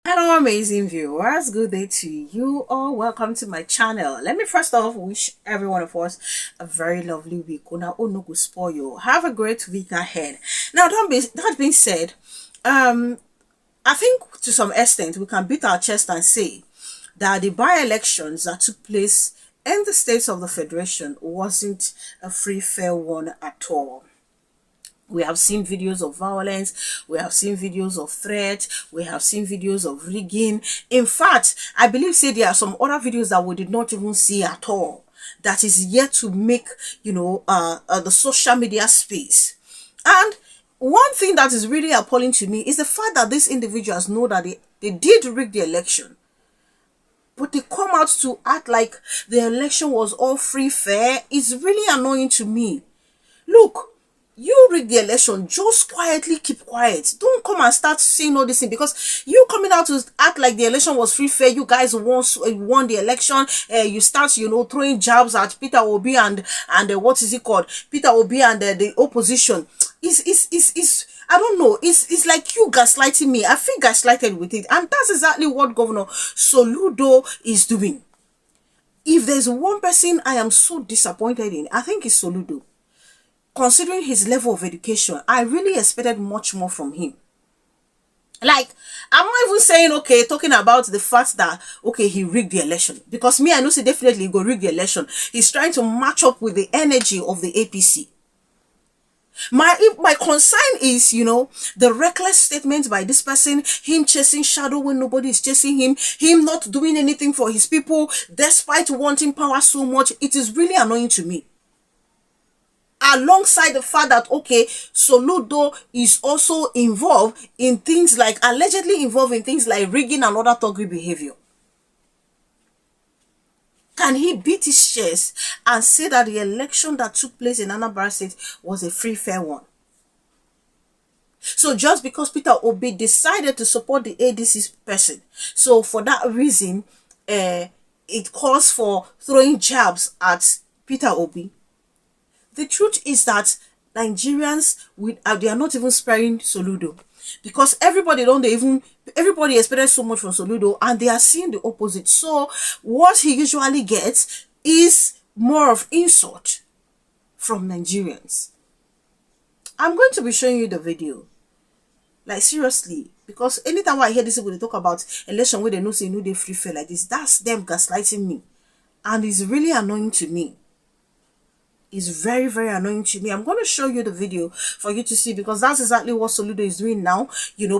Hello amazing viewers, good day to you all. Welcome to my channel. Let me first off wish every one of us a very lovely week. Have a great week ahead. Now that being said, I think to some extent we can beat our chest and say that the by-elections that took place in the states of the Federation wasn't a free fair one at all. We have seen videos of violence, we have seen videos of threat, we have seen videos of rigging. In fact, I believe there are some other videos that we did not even see at all that is yet to make, the social media space. And one thing that is really appalling to me is the fact that these individuals know that they did rig the election, but they come out to act like the election was all free fair. It's really annoying to me. Look, you rig the election, just quietly keep quiet. Don't come and start saying all this thing, because you coming out to act like the election was free fair. You guys won the election. You start throwing jabs at Peter Obi and what is it called, Peter Obi and the opposition. Is I don't know, it's like you gaslighting me. I feel gaslighted with it, and that's exactly what Governor Soludo is doing. If there's one person I am so disappointed in, I think it's Soludo. Considering his level of education, I really expected much more from him. Like, I'm not even saying, okay, talking about the fact that, okay, he rigged the election. Because me, I know definitely he go rig the election. He's trying to match up with the energy of the APC. My concern is, the reckless statement by this person, him chasing shadow when nobody is chasing him not doing anything for his people, despite wanting power so much. It is really annoying to me. Alongside the fact that, okay, Soludo is also involved in things like, allegedly involved in things like rigging and other thuggery behavior. Can he beat his chest and say that the election that took place in Anambra State was a free, fair one? So just because Peter Obi decided to support the ADC person, so for that reason, it calls for throwing jabs at Peter Obi. The truth is that Nigerians, they are not even sparing Soludo, because everybody expected so much from Soludo, and they are seeing the opposite. So what he usually gets is more of insult from Nigerians. I'm going to be showing you the video, like seriously, because anytime I hear this people talk about election where they know they free fair like this, that's them gaslighting me, and it's really annoying to me. Is very, very annoying to me. I'm going to show you the video for you to see, because that's exactly what Soludo is doing now,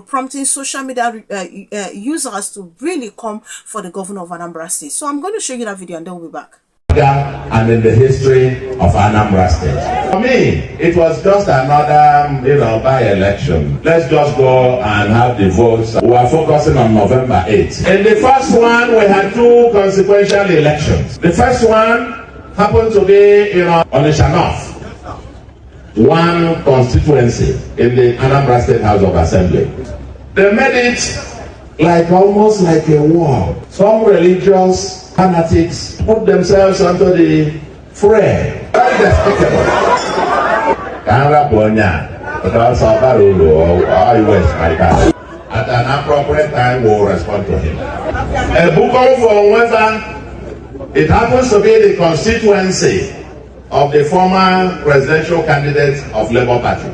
prompting social media users to really come for the governor of Anambra State. So I'm going to show you that video and then we'll be back. And in the history of Anambra State. For me, it was just another, by-election. Let's just go and have the votes. We are focusing on November 8th. In the first one, we had two consequential elections. The first one happened to be, on the Shanoff, one constituency in the Anambra State House of Assembly. They made it almost like a war. Some religious fanatics put themselves under the fray. Very despicable. At an appropriate time, we'll respond to him. A book of it happens to be the constituency of the former presidential candidate of Labour Party.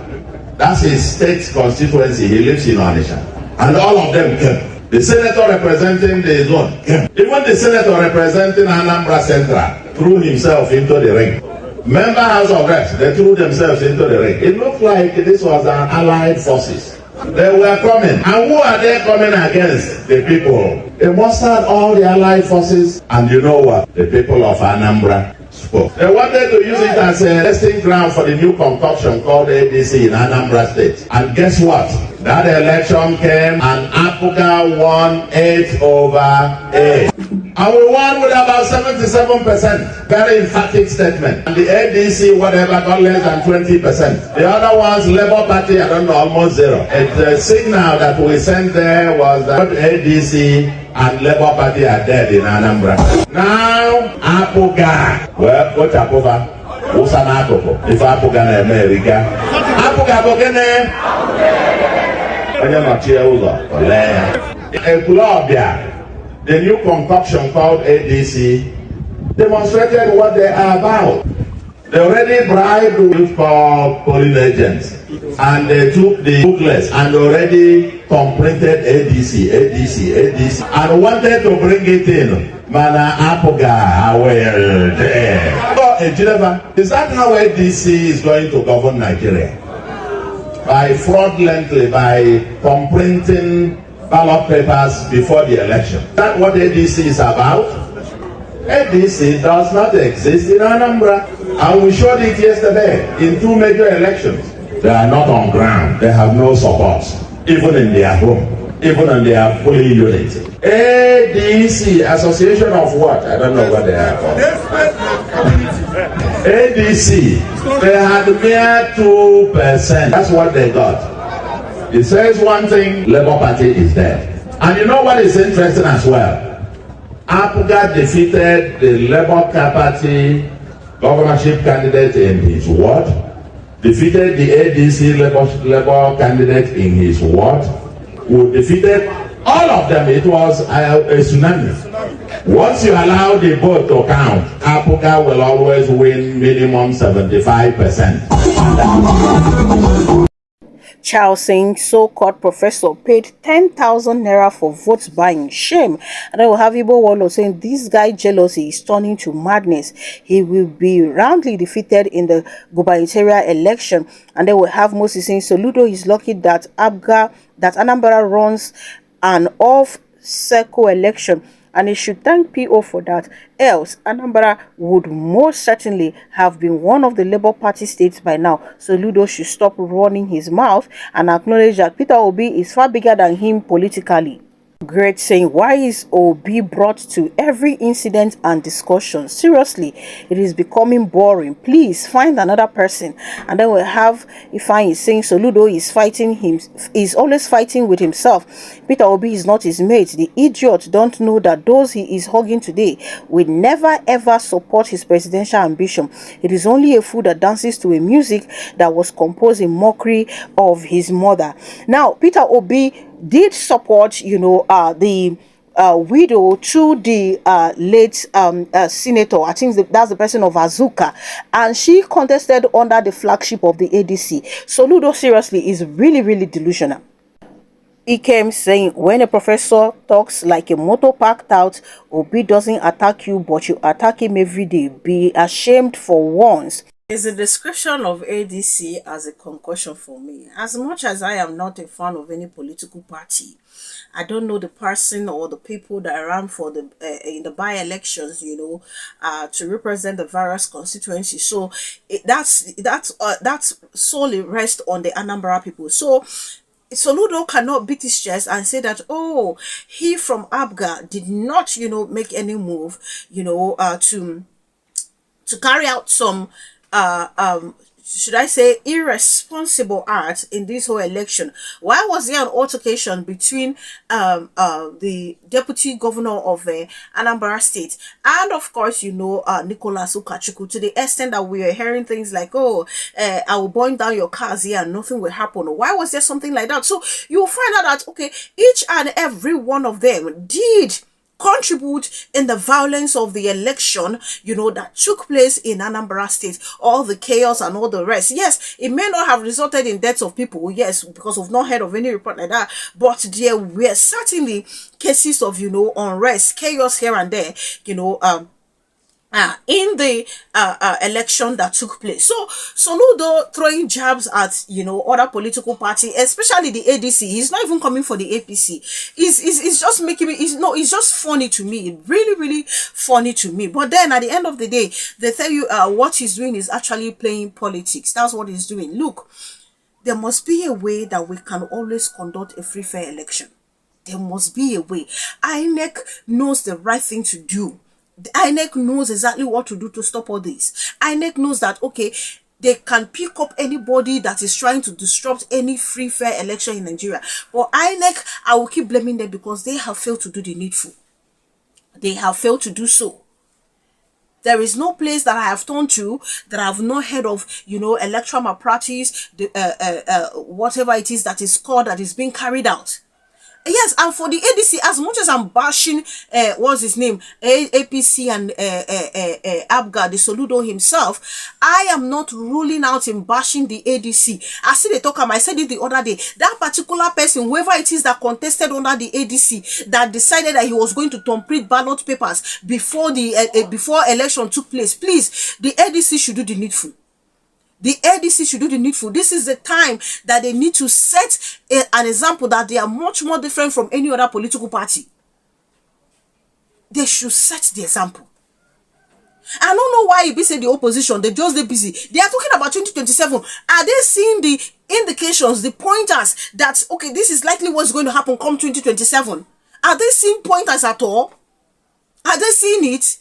That's his state constituency. He lives in Onitsha. And all of them came. The senator representing the zone came. Even the senator representing Anambra Central threw himself into the ring. Member House of Reps, they threw themselves into the ring. It looked like this was an allied forces. They were coming. And who are they coming against? The people. They mustered all the allied forces. And you know what? The people of Anambra spoke. They wanted to use it as a testing ground for the new concoction called ADC in Anambra State. And guess what? That election came and APGA won 8/8. And we won with about 77%. Very emphatic statement. And the ADC, whatever, got less than 20%. The other ones, Labour Party, I don't know, almost zero. And the signal that we sent there was that ADC and Labour Party are dead in Anambra. Now, APGA. Well, what's APGA? What's an APGA? If APGA in America. APGA, Ekulobia, the new concoction called ADC, demonstrated what they are about. They already bribed with polling agents, and they took the booklets and already completed ADC, and wanted to bring it in. Mana APGA, well, there. So, Geneva, is that how ADC is going to govern Nigeria? By fraudulently, by comprinting ballot papers before the election. Is that what ADC is about? ADC does not exist in Anambra, and we showed it yesterday in 2 major elections. They are not on ground. They have no support, even in their home, even in their polling unit. ADC, Association of what? I don't know what they are called. ADC, they had mere 2%. That's what they got. It says one thing, Labour Party is dead. And you know what is interesting as well? APGA defeated the Labour Party governorship candidate in his ward, defeated the ADC Labour candidate in his ward, who defeated all of them. It was a tsunami. Once you allow the vote to count, APGA will always win minimum 75%. Charles saying so-called professor paid 10,000 naira for vote buying. Shame. And then we'll have Ibo Wallo saying this guy jealousy is turning to madness. He will be roundly defeated in the gubernatorial election. And then we'll have Moses saying Soludo is lucky that APGA, that Anambra runs an off-circle election, and he should thank PO for that. Else, Anambra would most certainly have been one of the Labour Party states by now. So Ludo should stop running his mouth and acknowledge that Peter Obi is far bigger than him politically. Great saying, why is Obi brought to every incident and discussion? Seriously, it is becoming boring. Please find another person. And then we'll have Ifeanyi saying Soludo is always fighting with himself. Peter Obi is not his mate. The idiot don't know that those he is hugging today will never ever support his presidential ambition. It is only a fool that dances to a music that was composed in mockery of his mother. Now, Peter Obi did support, the widow to the late senator. I think that's the person of Azuka, and she contested under the flagship of the ADC. Soludo seriously is really, really delusional. He came saying, when a professor talks like a motor parked out, Obi doesn't attack you, but you attack him every day. Be ashamed for once. Is the description of ADC as a concussion for me. As much as I am not a fan of any political party, I don't know the person or the people that ran for the in the by-elections, to represent the various constituencies. So that's solely rest on the Anambra people. So Soludo cannot beat his chest and say that, oh, he from APGA did not, make any move, to carry out some should I say irresponsible act in this whole election. Why was there an altercation between the deputy governor of Anambra State and, of course, Nicholas Ukachukwu, to the extent that we are hearing things like, oh, I will burn down your cars here and nothing will happen? Why was there something like that? So you will find out that, okay, each and every one of them did contribute in the violence of the election, that took place in Anambra State, all the chaos and all the rest. Yes, it may not have resulted in deaths of people, yes, because we've not heard of any report like that, but there were certainly cases of, unrest, chaos here and there, in the election that took place. So Soludo throwing jabs at other political party, especially the ADC. He's not even coming for the APC. It's just making me. It's just funny to me. Really, really funny to me. But then at the end of the day, they tell you what he's doing is actually playing politics. That's what he's doing. Look, there must be a way that we can always conduct a free, fair election. There must be a way. INEC knows the right thing to do. The INEC knows exactly what to do to stop all this. INEC knows that, okay, they can pick up anybody that is trying to disrupt any free, fair election in Nigeria. But INEC, I will keep blaming them because they have failed to do the needful. They have failed to do so. There is no place that I have turned to that I have not heard of, electoral malpractice, whatever it is that is called, that is being carried out. Yes, and for the ADC, as much as I'm bashing, what's his name, APC and APGA, the Soludo himself, I am not ruling out in bashing the ADC. I see the talk, I said it the other day, that particular person, whoever it is that contested under the ADC, that decided that he was going to complete ballot papers before the before election took place, please, the ADC should do the needful. The ADC should do the needful. This is the time that they need to set an example that they are much more different from any other political party. They should set the example. I don't know why you be saying the opposition, they just they busy. They are talking about 2027. Are they seeing the indications, the pointers that, okay, this is likely what's going to happen come 2027? Are they seeing pointers at all? Are they seeing it?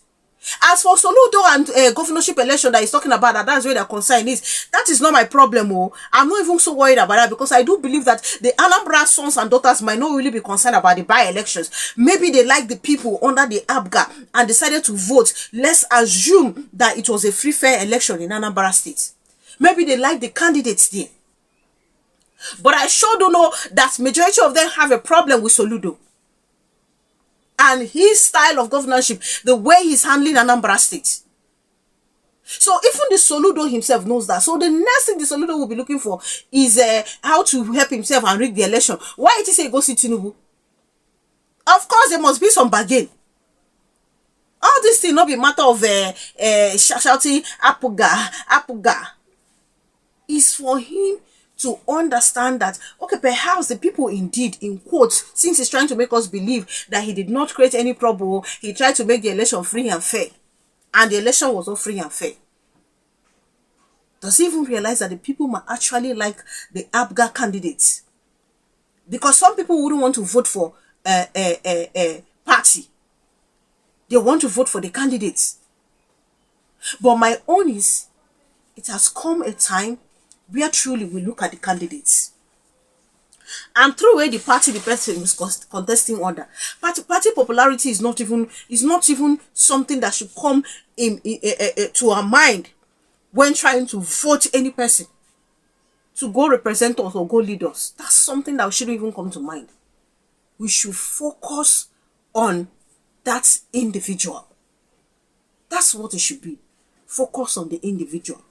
As for Soludo and governorship election that he's talking about, that's where their concern is. That is not my problem. Oh, I'm not even so worried about that, because I do believe that the Anambra sons and daughters might not really be concerned about the by-elections. Maybe they like the people under the APGA and decided to vote. Let's assume that it was a free, fair election in Anambra State. Maybe they like the candidates there. But I sure don't know that majority of them have a problem with Soludo and his style of governorship, the way he's handling Anambra State. So even the Soludo himself knows that. So the next thing the Soludo will be looking for is how to help himself and rig the election. Why did he say go see Tinubu? Of course, there must be some bargain. All this thing not be matter of shouting APGA, APGA. Is for him to understand that, okay, perhaps the people indeed, in quotes, since he's trying to make us believe that he did not create any trouble, he tried to make the election free and fair. And the election was not free and fair. Does he even realize that the people might actually like the APGA candidates? Because some people wouldn't want to vote for a party. They want to vote for the candidates. But my own is, it has come a time where truly we look at the candidates. And through where the party the person is contesting under. Party popularity is not even something that should come to our mind when trying to vote any person to go represent us or go lead us. That's something that shouldn't even come to mind. We should focus on that individual. That's what it should be. Focus on the individual.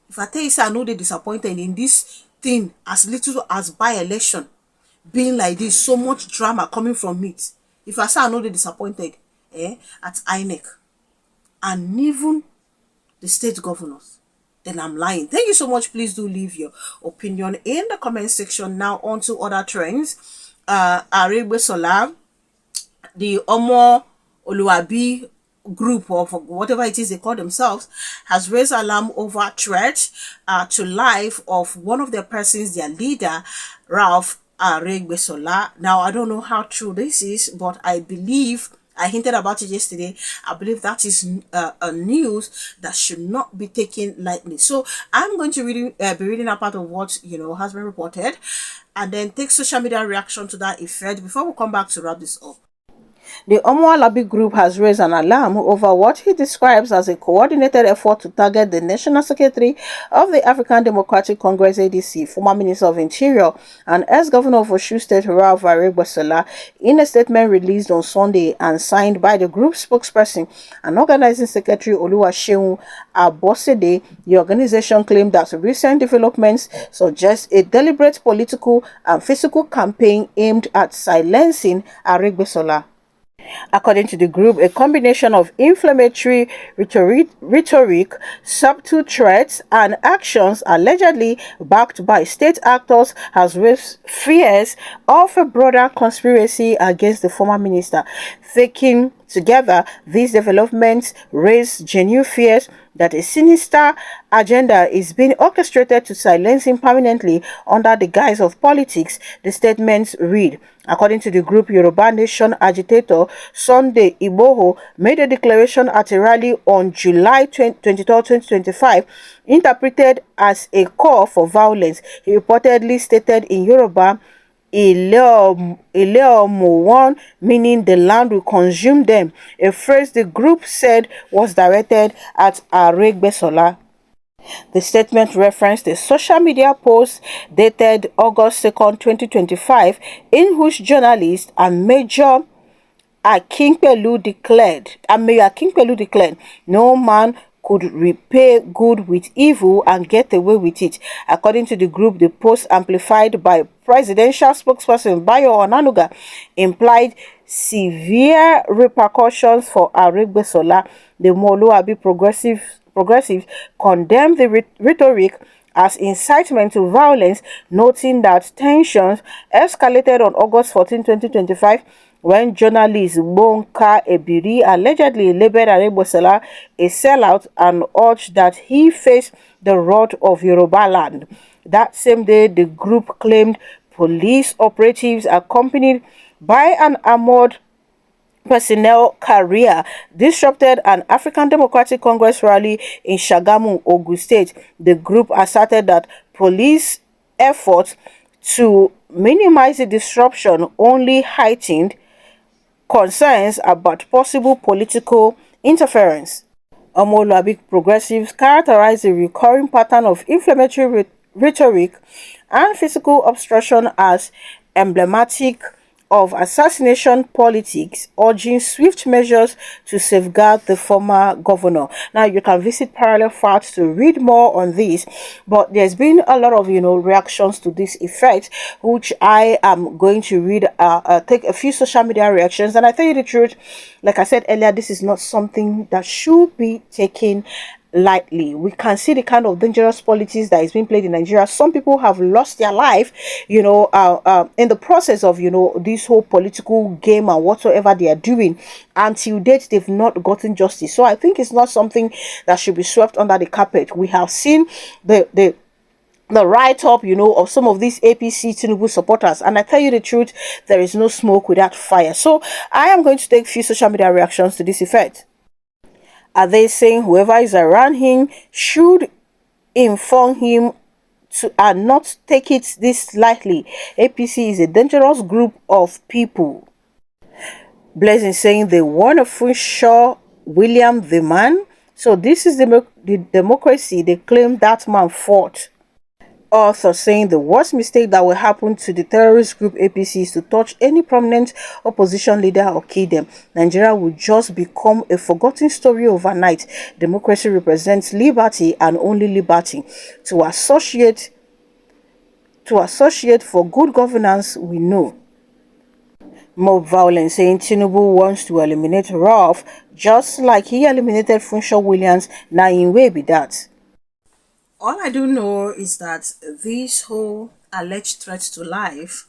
If I tell you, say I know they're disappointed in this thing, as little as by-election being like this, so much drama coming from it. If I say I know they're disappointed at INEC and even the state governors, then I'm lying. Thank you so much. Please do leave your opinion in the comment section. Now on to other trends. Aregbesola, the Omo Oluwabi group of whatever it is they call themselves, has raised alarm over threat to life of one of their persons, their leader, Rauf Aregbesola. Now, I don't know how true this is, but I believe, I hinted about it yesterday, I believe that is a news that should not be taken lightly. So I'm going to be reading a part of what, has been reported, and then take social media reaction to that effect before we come back to wrap this up. The Omo group has raised an alarm over what he describes as a coordinated effort to target the National Secretary of the African Democratic Congress ADC, former Minister of Interior and ex-Governor of Osun State Rauf Aregbesola, in a statement released on Sunday and signed by the group's spokesperson and organizing secretary Oluwaseun Abosede. The organization claimed that recent developments suggest a deliberate political and physical campaign aimed at silencing Aregbesola. According to the group, a combination of inflammatory rhetoric, subtle threats, and actions allegedly backed by state actors has raised fears of a broader conspiracy against the former minister. Taken together, these developments raise genuine fears that a sinister agenda is being orchestrated to silence him permanently under the guise of politics, the statements read. According to the group, Yoruba Nation agitator Sunday Igboho made a declaration at a rally on July 23, 2025, interpreted as a call for violence. He reportedly stated in Yoruba, Ile Omo one, meaning the land will consume them, a phrase the group said was directed at Aregbesola. The statement referenced a social media post dated August 2nd, 2025, in which journalist and Mayor Akinpelu declared, no man could repay good with evil and get away with it. According to the group, the post, amplified by presidential spokesperson Bayo Onanuga, implied severe repercussions for Aregbesola. The Moluabi progressives condemned the rhetoric as incitement to violence, noting that tensions escalated on August 14, 2025, when journalist Bonka Ebiri allegedly labeled Aregbesola a sellout and urged that he face the wrath of Yoruba land. That same day, the group claimed police operatives accompanied by an armored personnel carrier disrupted an African Democratic Congress rally in Shagamu, Ogun State. The group asserted that police efforts to minimize the disruption only heightened concerns about possible political interference. Omoluabi progressives characterize the recurring pattern of inflammatory rhetoric and physical obstruction as emblematic of assassination politics, urging swift measures to safeguard the former governor. Now, you can visit Parallel Facts to read more on this, but there's been a lot of, reactions to this effect, which I am going to read, take a few social media reactions. And I tell you the truth, like I said earlier, this is not something that should be taken lightly. We can see the kind of dangerous politics that is being played in Nigeria. Some people have lost their life, in the process of, this whole political game and whatsoever they are doing. Until date, they've not gotten justice. So I think it's not something that should be swept under the carpet. We have seen the write-up, of some of these APC Tinubu supporters. And I tell you the truth, there is no smoke without fire. So I am going to take a few social media reactions to this effect. Are they saying whoever is around him should inform him to and not take it this lightly? APC is a dangerous group of people. Blessing saying they want to Funshaw William the man. So this is the democracy they claim that man fought. Author saying the worst mistake that will happen to the terrorist group APC is to touch any prominent opposition leader or kill them. Nigeria will just become a forgotten story overnight. Democracy represents liberty and only liberty. To associate for good governance, we know. Mob violence saying Tinubu wants to eliminate Rauf just like he eliminated Funshaw Williams. Now in way be that. All I do know is that this whole alleged threat to life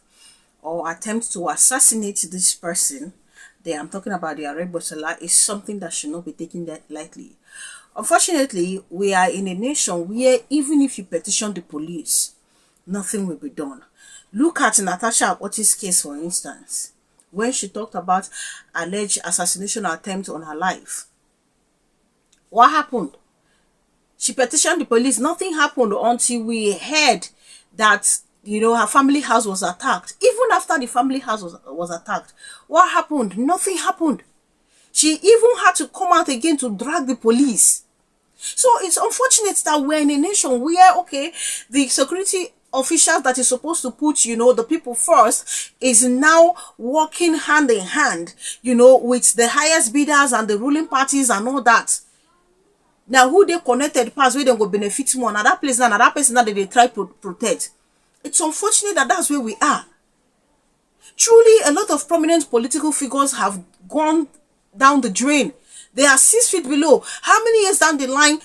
or attempt to assassinate this person, I'm talking about the Aregbesola, is something that should not be taken that lightly. Unfortunately, we are in a nation where even if you petition the police, nothing will be done. Look at Natasha Akpoti's case, for instance, when she talked about alleged assassination attempt on her life. What happened? She petitioned the police. Nothing happened until we heard that, her family house was attacked. Even after the family house was attacked, what happened? Nothing happened. She even had to come out again to drag the police. So it's unfortunate that we're in a nation where, okay, the security officials that is supposed to put, the people first is now working hand in hand, with the highest bidders and the ruling parties and all that. Now, who they connected pass where they go benefit more, now that place now, that person that they try to protect. It's unfortunate that that's where we are. Truly, a lot of prominent political figures have gone down the drain. They are 6 feet below. How many years down the line,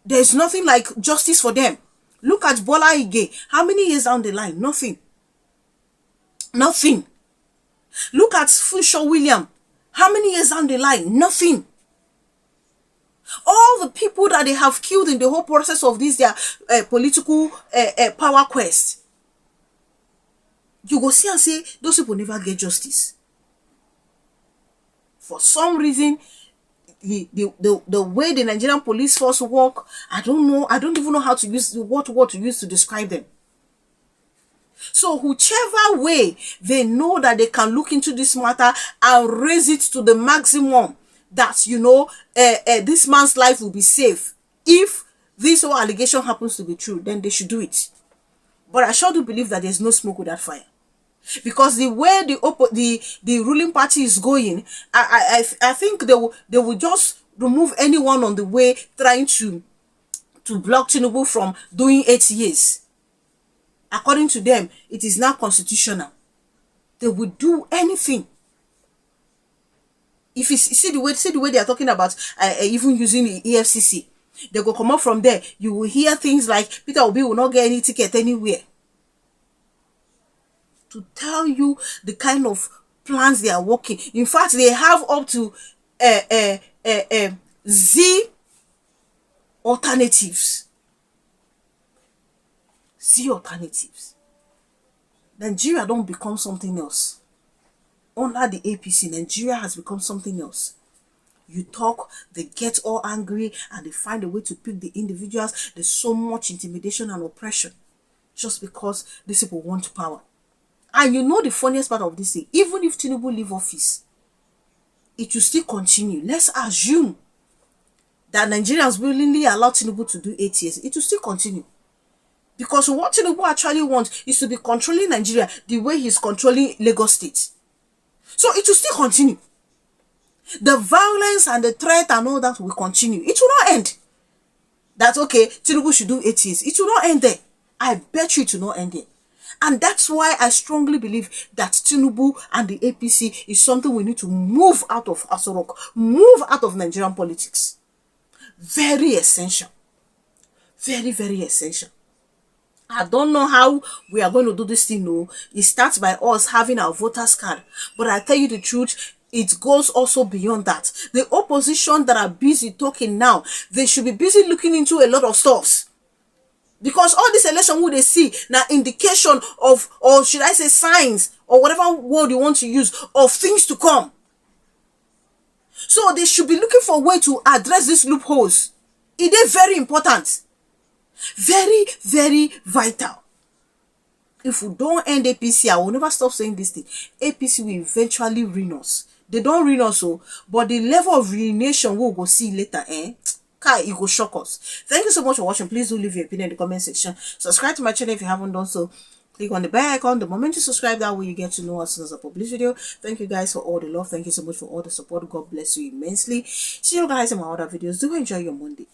there's nothing like justice for them? Look at Bola Ige. How many years down the line? Nothing. Nothing. Look at Funshaw William. How many years down the line? Nothing. All the people that they have killed in the whole process of this their political power quest, you go see and say those people never get justice. For some reason, the way the Nigerian police force work, I don't know. I don't even know how to use what word to use to describe them. So whichever way they know that they can look into this matter and raise it to the maximum, that this man's life will be safe if this whole allegation happens to be true, then they should do it. But I sure do believe that there's no smoke without fire. Because the way the ruling party is going, I think they will just remove anyone on the way trying to block Tinubu from doing 8 years. According to them, it is now constitutional. They will do anything. If you see the way they are talking about even using the EFCC, they go come up from there. You will hear things like Peter Obi will not get any ticket anywhere. To tell you the kind of plans they are working. In fact, they have up to Z alternatives. Z alternatives. Nigeria don't become something else. Under the APC, Nigeria has become something else. You talk, they get all angry, and they find a way to pick the individuals. There's so much intimidation and oppression just because these people want power. And you know the funniest part of this thing, even if Tinubu leave office, it will still continue. Let's assume that Nigerians willingly allow Tinubu to do 8 years. It will still continue. Because what Tinubu actually wants is to be controlling Nigeria the way he's controlling Lagos State. So it will still continue. The violence and the threat and all that will continue. It will not end. That, okay, Tinubu should do 8 years. It will not end there. I bet you it will not end there. And that's why I strongly believe that Tinubu and the APC is something we need to move out of Aso Rock, move out of Nigerian politics. Very essential. Very, very essential. I don't know how we are going to do this thing, no. It starts by us having our voters card. But I tell you the truth, it goes also beyond that. The opposition that are busy talking now, they should be busy looking into a lot of stuffs. Because all this election would they see now indication of, or should I say signs, or whatever word you want to use, of things to come. So they should be looking for a way to address these loopholes. It is very important. Very, very vital. If we don't end APC, I will never stop saying this thing. APC will eventually ruin us. They don't ruin us, but the level of ruination we'll go see later, it will shock us. Thank you so much for watching. Please do leave your opinion in the comment section. Subscribe to my channel if you haven't done so. Click on the bell icon. The moment you subscribe, that way you get to know as soon as I publish video. Thank you guys for all the love. Thank you so much for all the support. God bless you immensely. See you guys in my other videos. Do enjoy your Monday.